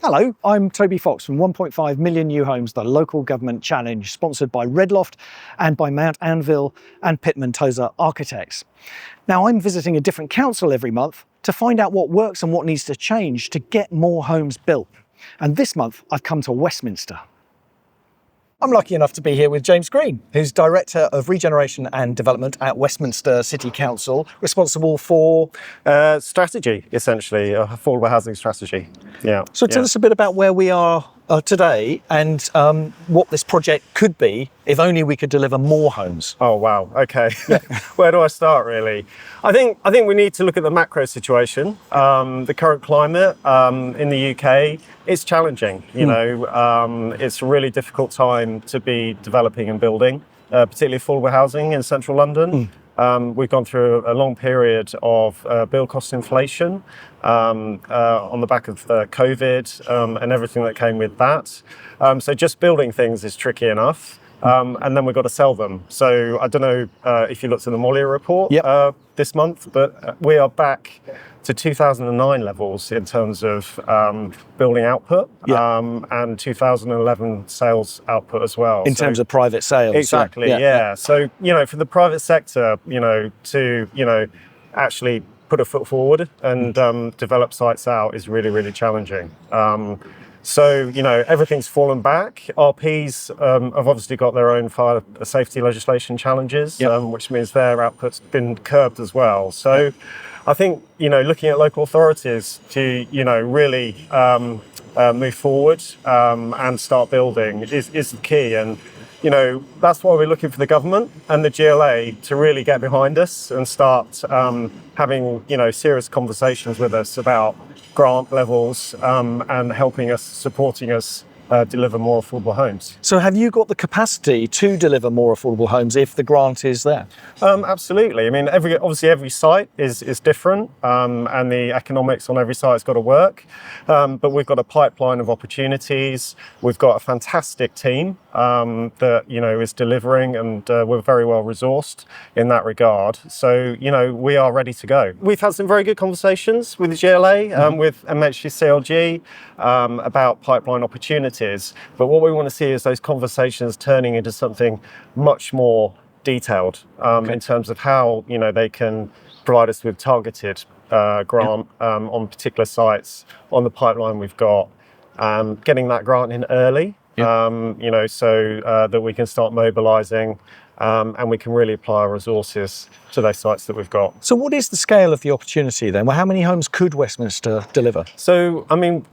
Hello, I'm Toby Fox from 1.5 Million New Homes, the local government challenge, sponsored by Redloft and by Mount Anville and Pittman Tozer Architects. Now, I'm visiting a different council every month to find out what works and what needs to change to get more homes built. And this month, I've come to Westminster. I'm lucky enough to be here with James Green, who's Director of Regeneration and Development at Westminster City Council, responsible for... strategy, essentially, affordable housing strategy. Yeah. So tell us a bit about where we are today and what this project could be if only we could deliver more homes. Oh, wow. Okay. Where do I start, really? I think we need to look at the macro situation. The current climate in the UK, it's challenging. You know, it's a really difficult time to be developing and building, particularly affordable housing in central London. We've gone through a long period of build cost inflation on the back of COVID and everything that came with that. So just building things is tricky enough. And then we've got to sell them. So I don't know if you looked at the Mollier report this month, but we are back to 2009 levels in terms of building output and 2011 sales output as well. In terms of private sales. Exactly, yeah. So, you know, for the private sector, you know, to, you know, actually put a foot forward and develop sites out is really, really challenging. So, you know, everything's fallen back. RPs have obviously got their own fire safety legislation challenges, which means their output's been curbed as well. So I think, you know, looking at local authorities to, you know, really move forward and start building is the key. And, you know, that's why we're looking for the government and the GLA to really get behind us and start having, you know, serious conversations with us about grant levels and helping us, supporting us deliver more affordable homes. So have you got the capacity to deliver more affordable homes if the grant is there? Absolutely. I mean, obviously every site is different and the economics on every site has got to work. But we've got a pipeline of opportunities. We've got a fantastic team that, you know, is delivering, and we're very well resourced in that regard. So, you know, we are ready to go. We've had some very good conversations with the GLA, with MHCLG about pipeline opportunities. But what we want to see is those conversations turning into something much more detailed in terms of how, you know, they can provide us with targeted grant on particular sites on the pipeline we've got, getting that grant in early, you know, so that we can start mobilising and we can really apply our resources to those sites that we've got. So what is the scale of the opportunity then? Well, how many homes could Westminster deliver? So, I mean,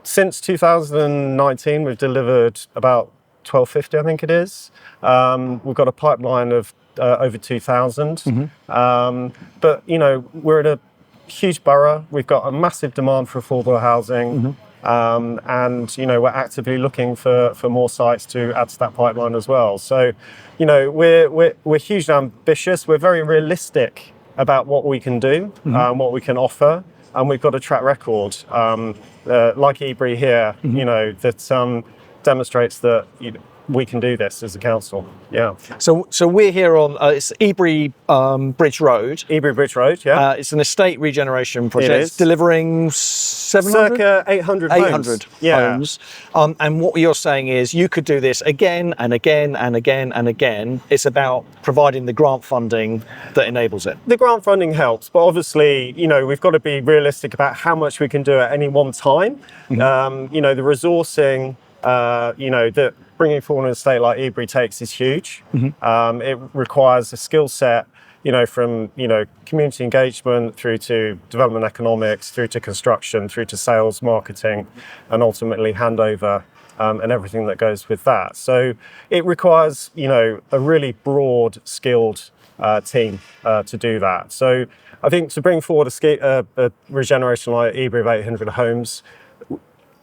since 2019, we've delivered about 1,250, I think it is. We've got a pipeline of over 2,000. But, you know, we're in a huge borough. We've got a massive demand for affordable housing. And, you know, we're actively looking for more sites to add to that pipeline as well. So, you know, we're hugely ambitious. We're very realistic about what we can do, what we can offer. And we've got a track record, like Ebury here, you know, that demonstrates that, you know, we can do this as a council. Yeah. So we're here on it's Ebury Bridge Road. Ebury Bridge Road, yeah. It's an estate regeneration project. It is. Delivering 700? Circa 800 homes. Homes. And what you're saying is you could do this again and again and again and again. It's about providing the grant funding that enables it. The grant funding helps, but obviously, you know, we've got to be realistic about how much we can do at any one time. You know, the resourcing, you know, that bringing forward an estate like Ebury takes is huge. It requires a skill set, you know, from, you know, community engagement through to development economics, through to construction, through to sales, marketing, and ultimately handover and everything that goes with that. So it requires, you know, a really broad, skilled team to do that. So I think to bring forward a regeneration like Ebury of 800 homes,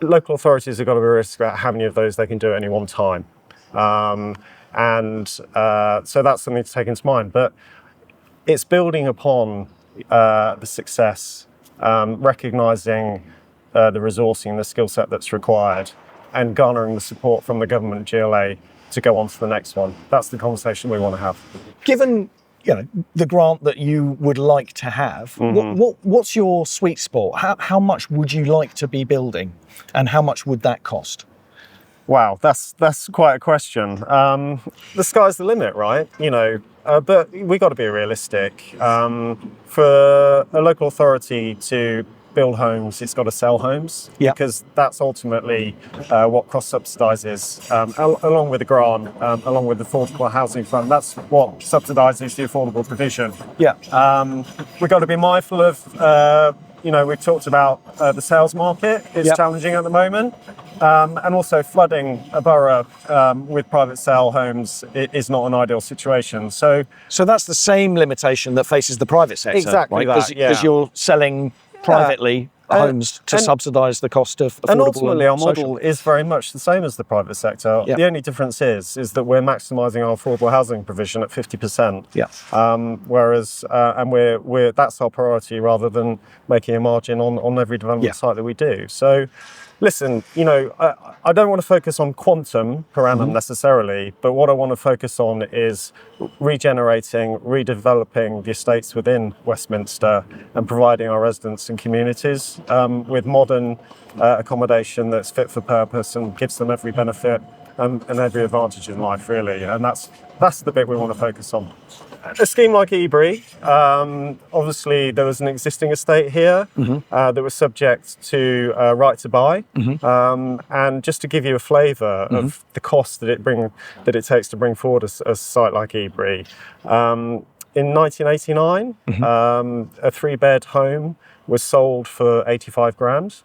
local authorities have got to be realistic about how many of those they can do at any one time. So that's something to take into mind. But it's building upon the success, recognising the resourcing, the skill set that's required, and garnering the support from the government GLA to go on to the next one. That's the conversation we want to have. Given the grant that you would like to have. What's your sweet spot? How much would you like to be building, and how much would that cost? Wow, that's quite a question. The sky's the limit, right? But we got to be realistic. For a local authority to build homes, it's got to sell homes, because that's ultimately what cross-subsidises, along with the grant, along with the Affordable Housing Fund. That's what subsidises the affordable provision. We've got to be mindful of, we've talked about the sales market is challenging at the moment. And also flooding a borough with private sale homes is not an ideal situation. So that's the same limitation that faces the private sector, exactly, right? Because you're selling privately homes to subsidise the cost of affordable. And ultimately, our model is very much the same as the private sector. The only difference is that we're maximising our affordable housing provision at 50%. Whereas, and that's our priority, rather than making a margin on every development site that we do. So, listen, I don't want to focus on quantum per annum necessarily, but what I want to focus on is regenerating, redeveloping the estates within Westminster and providing our residents and communities with modern accommodation that's fit for purpose and gives them every benefit and every advantage in life, really. And that's the bit we want to focus on. A scheme like Ebury, obviously there was an existing estate here that was subject to right to buy. And just to give you a flavour of the cost that it takes to bring forward a site like Ebury, in 1989, a 3-bed home was sold for 85 grand.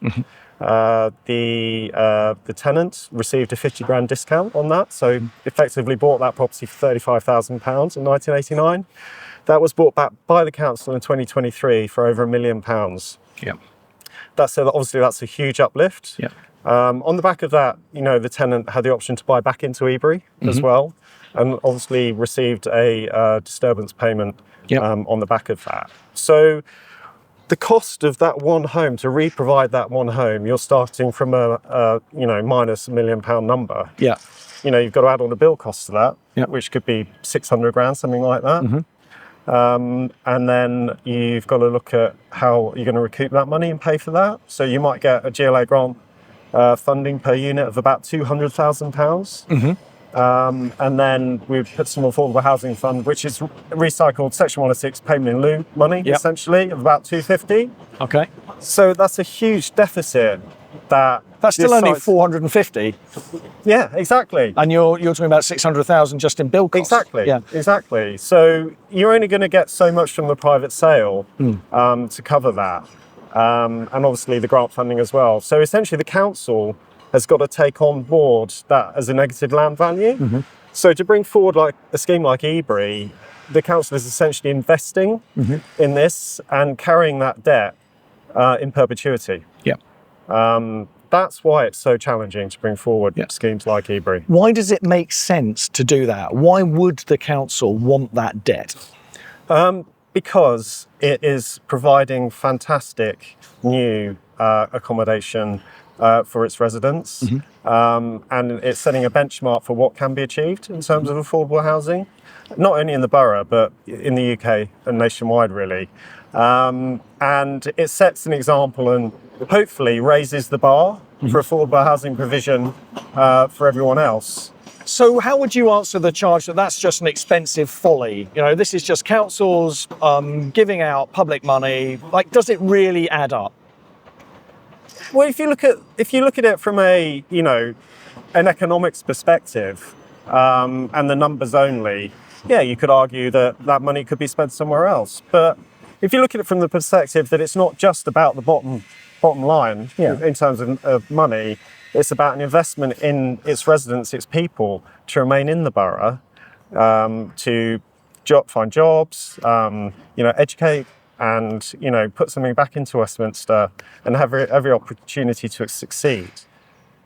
The tenant received a 50 grand discount on that, so effectively bought that property for £35,000 in 1989. That was bought back by the council in 2023 for over £1 million. Obviously that's a huge uplift. On the back of that, the tenant had the option to buy back into Ebury as well, and obviously received a disturbance payment on the back of that. So the cost of that one home, to re-provide that one home, you're starting from a minus £1 million number. You've got to add on the bill cost to that, which could be 600 grand, something like that. And then you've got to look at how you're going to recoup that money and pay for that. So you might get a GLA grant funding per unit of about £200,000. And then we've put some affordable housing fund, which is recycled Section 106 payment in lieu money, essentially, of about 250. Okay. So that's a huge deficit. That's still only 450. Yeah, exactly. And you're talking about 600,000 just in bill costs. Exactly. So you're only going to get so much from the private sale to cover that, and obviously the grant funding as well. So essentially, the council has got to take on board that as a negative land value. So to bring forward like a scheme like Ebury, the council is essentially investing in this and carrying that debt in perpetuity. That's why it's so challenging to bring forward schemes like Ebury. Why does it make sense to do that? Why would the council want that debt? Because it is providing fantastic new accommodation for its residents, and it's setting a benchmark for what can be achieved in terms of affordable housing, not only in the borough but in the UK and nationwide, really. And it sets an example and hopefully raises the bar for affordable housing provision for everyone else. So how would you answer the charge that that's just an expensive folly? This is just councils giving out public money. Like, does it really add up? Well, if you look at it from an economics perspective, and the numbers only, you could argue that money could be spent somewhere else. But if you look at it from the perspective that it's not just about the bottom line in terms of money, it's about an investment in its residents, its people, to remain in the borough, to find jobs, educate, and put something back into Westminster and have every opportunity to succeed,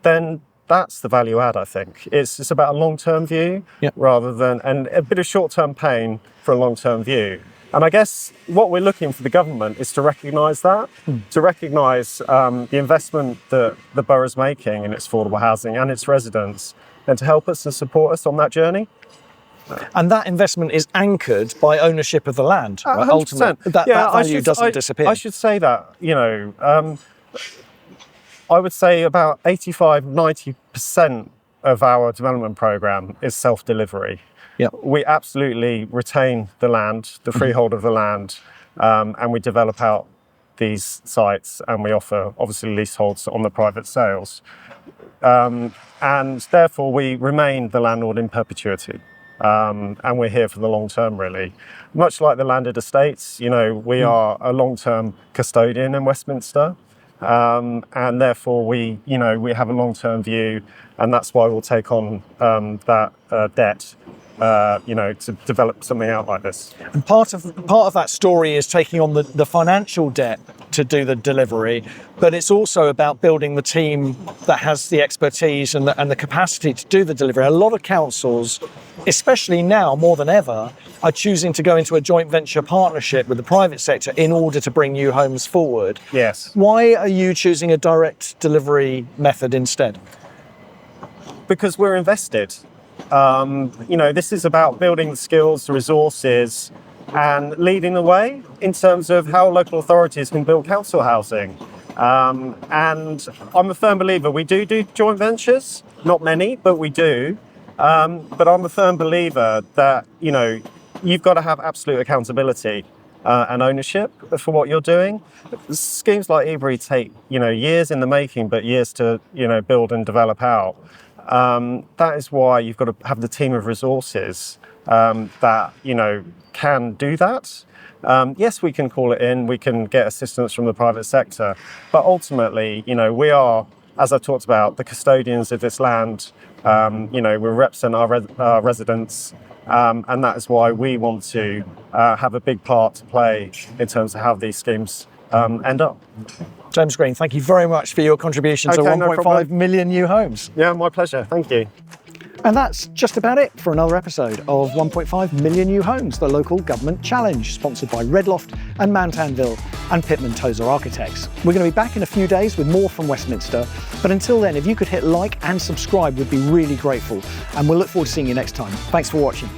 then that's the value add, I think. It's about a long-term view rather than, and a bit of short-term pain for a long-term view. And I guess what we're looking for the government is to recognise that, to recognise the investment that the borough's making in its affordable housing and its residents, and to help us and support us on that journey. And that investment is anchored by ownership of the land. Right? 100%. Ultimately, that value doesn't disappear. I should say that, I would say about 85–90% of our development program is self-delivery. Yep. We absolutely retain the land, the freehold of the land, and we develop out these sites, and we offer obviously leaseholds on the private sales. And therefore we remain the landlord in perpetuity. And we're here for the long term, really. Much like the landed estates, we are a long-term custodian in Westminster. And therefore we have a long-term view, and that's why we'll take on that debt, to develop something out like this. And part of that story is taking on the financial debt to do the delivery, but it's also about building the team that has the expertise and the capacity to do the delivery. A lot of councils, especially now more than ever, are choosing to go into a joint venture partnership with the private sector in order to bring new homes forward. Yes. Why are you choosing a direct delivery method instead? Because we're invested. This is about building the skills, the resources, and leading the way in terms of how local authorities can build council housing. And I'm a firm believer, we do joint ventures, not many, but we do. But I'm a firm believer that, you've got to have absolute accountability and ownership for what you're doing. Schemes like Ebury take, years in the making, but years to, build and develop out. That is why you've got to have the team of resources that, can do that. Yes, we can call it in, we can get assistance from the private sector, but ultimately, we are, as I've talked about, the custodians of this land. We represent our residents, and that is why we want to have a big part to play in terms of how these schemes end up. James Green, thank you very much for your contribution to 1.5 million new homes. Yeah, my pleasure. Thank you. And that's just about it for another episode of 1.5 Million New Homes, the Local Government Challenge, sponsored by Redloft and Mount Anville and Pittman Tozer Architects. We're going to be back in a few days with more from Westminster, but until then, if you could hit like and subscribe, we'd be really grateful. And we'll look forward to seeing you next time. Thanks for watching.